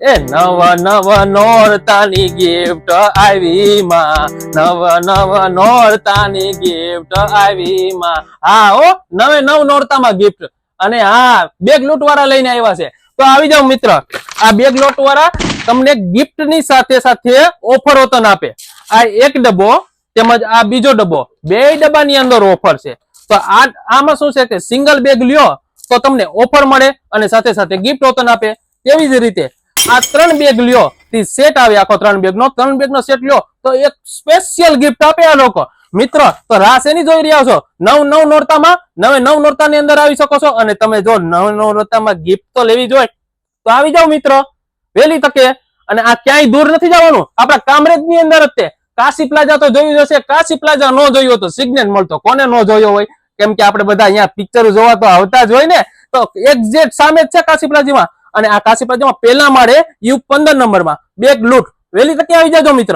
એ નવ નવ નોરતાની ગિફ્ટ આવી માં, નવ નવ નોરતાની ગિફ્ટ આવી માં. હા હો, નવે નવ નોરતામાં ગિફ્ટ. અને હા, બેગ લૂંટ વાળા લઈને આવ્યા છે. તો આવી જાવ મિત્ર, આ બેગ લૂંટ વાળા તમને ગિફ્ટ ની સાથે સાથે ઓફરો પણ આપે. આ એક ડબ્બો તેમજ આ બીજો ડબ્બો, બે ડબ્બાની અંદર ઓફર છે. તો આમાં શું છે કે સિંગલ બેગ લ્યો તો તમને ઓફર મળે અને સાથે સાથે ગિફ્ટ ઓતન આપે. તેવી જ રીતે આ 3 બેગ લ્યો તે સેટ આવે, આખો 3 બેગ નો સેટ લ્યો તો એક સ્પેશિયલ ગિફ્ટ આપે આ લોકો. મિત્રો તો રાસ એની જોઈ રહ્યા છો, નવ નોરતામાં નવે નવ નોરતાની અંદર આવી શકો છો. અને તમે જો નવ નોરતામાં ગિફ્ટ તો લેવી જોઈએ તો આવી જાવ મિત્રો વહેલી તકે. અને આ ક્યાંય દૂર નથી જવાનું, આપણા કામરેજ ની અંદર જ તે કાશી પ્લાઝા તો જોયું હશે. કાશી પ્લાઝા ન જોયું તો સિગ્નેટ મળતો કોને ન જોયો હોય, કેમ કે આપણે બધા અહીંયા પિક્ચર જોવા તો આવતા જ હોય ને. તો એક્ઝેક્ટ સામે જ છે કાશી પ્લાઝામાં. અને આ કાશી પ્લાઝામાં પહેલા માળે U15 નંબરમાં બેગ લૂંટ. વહેલી તકે આવી જાજો મિત્ર.